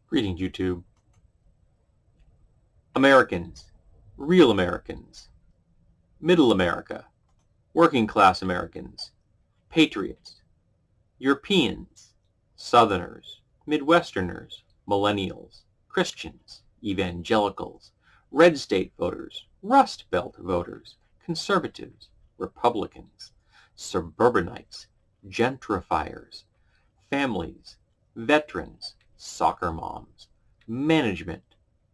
Greetings, YouTube. Americans, real Americans, middle America, working class Americans, patriots, Europeans, Southerners, Midwesterners, millennials, Christians, evangelicals, red state voters, Rust Belt voters, conservatives, Republicans, suburbanites, gentrifiers, families, veterans, soccer moms, management,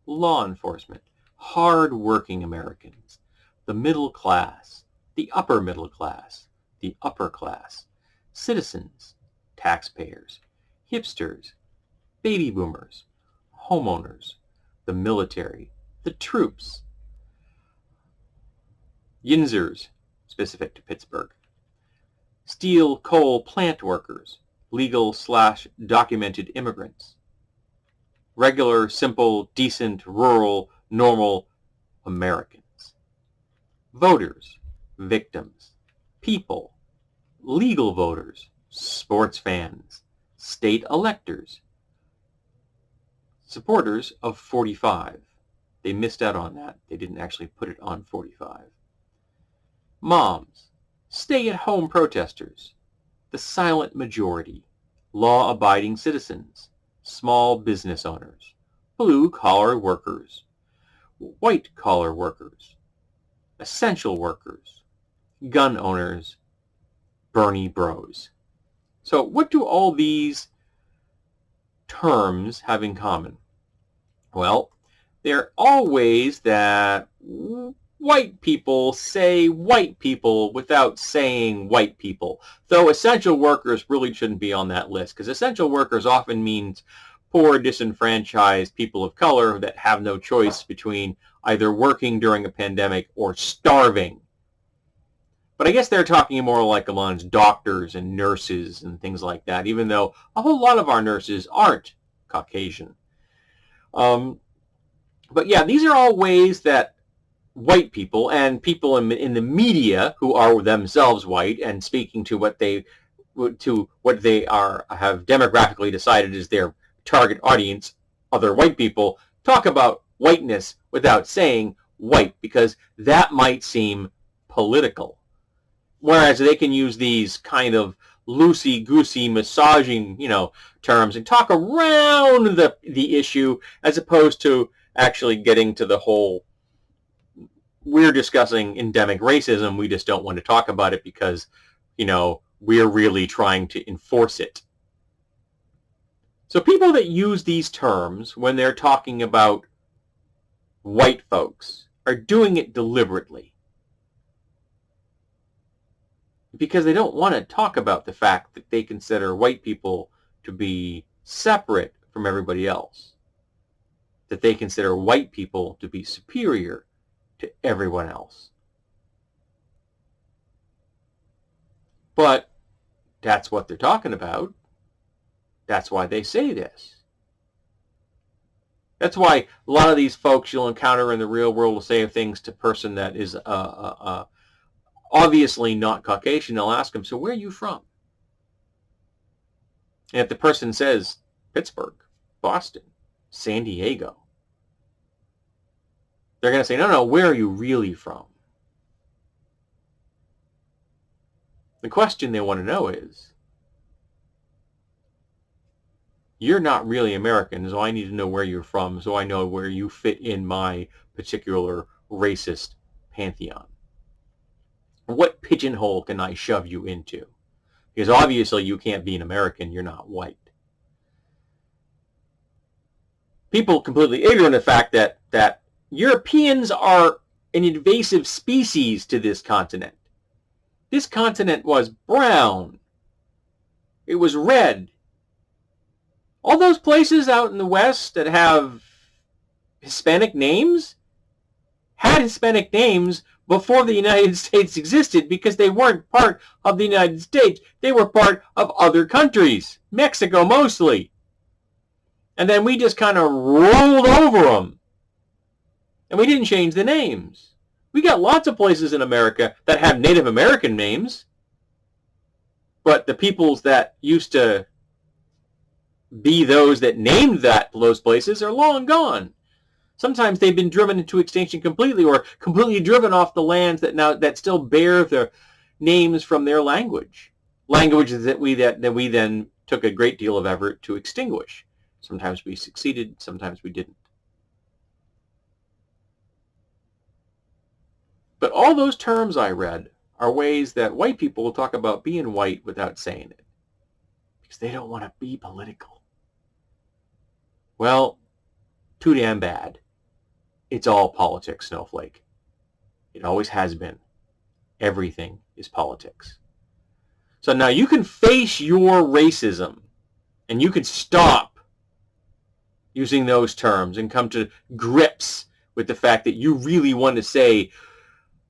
law enforcement, hard-working Americans, the middle class, the upper middle class, the upper class, citizens, taxpayers, hipsters, baby boomers, homeowners, the military, the troops, Yinzers, specific to Pittsburgh, steel, coal, plant workers, legal/documented immigrants, regular, simple, decent, rural, normal Americans, voters, victims, people, legal voters, sports fans, state electors, supporters of 45. They missed out on that. They didn't actually put it on 45. Moms, stay-at-home protesters, the silent majority, law-abiding citizens, small business owners, blue-collar workers, white-collar workers, essential workers, gun owners, Bernie bros. So what do all these terms have in common? Well, they're all ways that white people say white people without saying white people. Though essential workers really shouldn't be on that list, because essential workers often means poor, disenfranchised people of color that have no choice between either working during a pandemic or starving. But I guess they're talking more like amongst doctors and nurses and things like that, even though a whole lot of our nurses aren't Caucasian. But yeah, these are all ways that white people and people in the media who are themselves white and speaking to what they have demographically decided is their target audience, other white people, talk about whiteness without saying white, because that might seem political. Whereas they can use these kind of loosey-goosey massaging, terms and talk around the issue, as opposed to actually getting to the whole, we're discussing endemic racism, we just don't want to talk about it because, we're really trying to enforce it. So people that use these terms when they're talking about white folks are doing it deliberately, because they don't want to talk about the fact that they consider white people to be separate from everybody else, that they consider white people to be superior to everyone else. But that's what they're talking about. That's why they say this. That's why a lot of these folks you'll encounter in the real world will say things to a person that is obviously not Caucasian. They'll ask them, so where are you from? And if the person says Pittsburgh, Boston, San Diego, they're going to say, no, where are you really from? The question they want to know is, you're not really American, so I need to know where you're from, so I know where you fit in my particular racist pantheon. What pigeonhole can I shove you into? Because obviously you can't be an American, you're not white. People completely ignorant of the fact that Europeans are an invasive species to this continent. This continent was brown. It was red. All those places out in the West that have Hispanic names had Hispanic names before the United States existed, because they weren't part of the United States. They were part of other countries, Mexico mostly. And then we just kind of rolled over them. And we didn't change the names. We got lots of places in America that have Native American names. But the peoples that used to B, those that named those places are long gone. Sometimes they've been driven into extinction completely, or completely driven off the lands that still bear their names from their languages that we then took a great deal of effort to extinguish. Sometimes we succeeded, sometimes we didn't. But all those terms I read are ways that white people will talk about being white without saying it, because they don't want to be political. Well, too damn bad. It's all politics, snowflake. It always has been. Everything is politics. So now you can face your racism, and you can stop using those terms and come to grips with the fact that you really want to say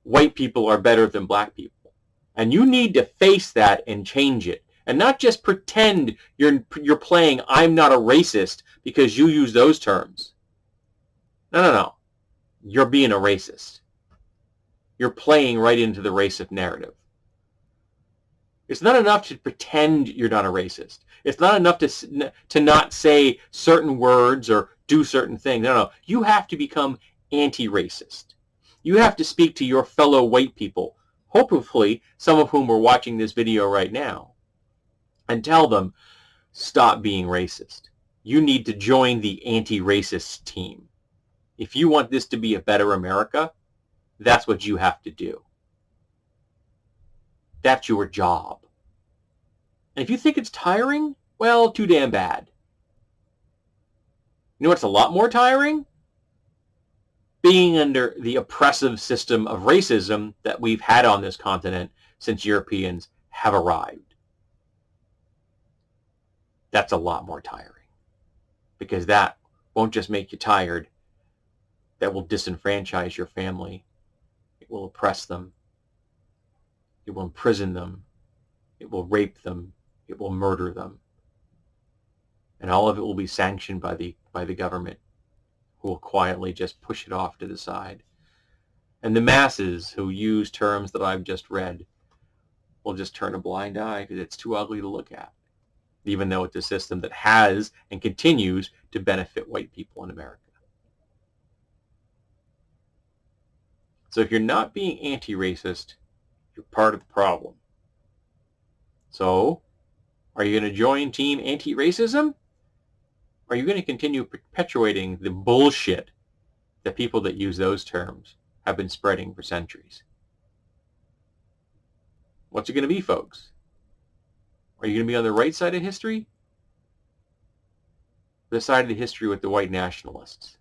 white people are better than black people. And you need to face that and change it. And not just pretend you're playing I'm not a racist because you use those terms. No. You're being a racist. You're playing right into the racist narrative. It's not enough to pretend you're not a racist. It's not enough to not say certain words or do certain things. No. You have to become anti-racist. You have to speak to your fellow white people, hopefully some of whom are watching this video right now, and tell them, stop being racist. You need to join the anti-racist team. If you want this to be a better America, that's what you have to do. That's your job. And if you think it's tiring, well, too damn bad. You know what's a lot more tiring? Being under the oppressive system of racism that we've had on this continent since Europeans have arrived. That's a lot more tiring, because that won't just make you tired. That will disenfranchise your family. It will oppress them. It will imprison them. It will rape them. It will murder them. And all of it will be sanctioned by the government, who will quietly just push it off to the side. And the masses who use terms that I've just read will just turn a blind eye because it's too ugly to look at, even though it's a system that has and continues to benefit white people in America. So if you're not being anti-racist, you're part of the problem. So, are you going to join Team Anti-Racism? Or are you going to continue perpetuating the bullshit that people that use those terms have been spreading for centuries? What's it going to be, folks? Are you going to be on the right side of history? The side of the history with the white nationalists?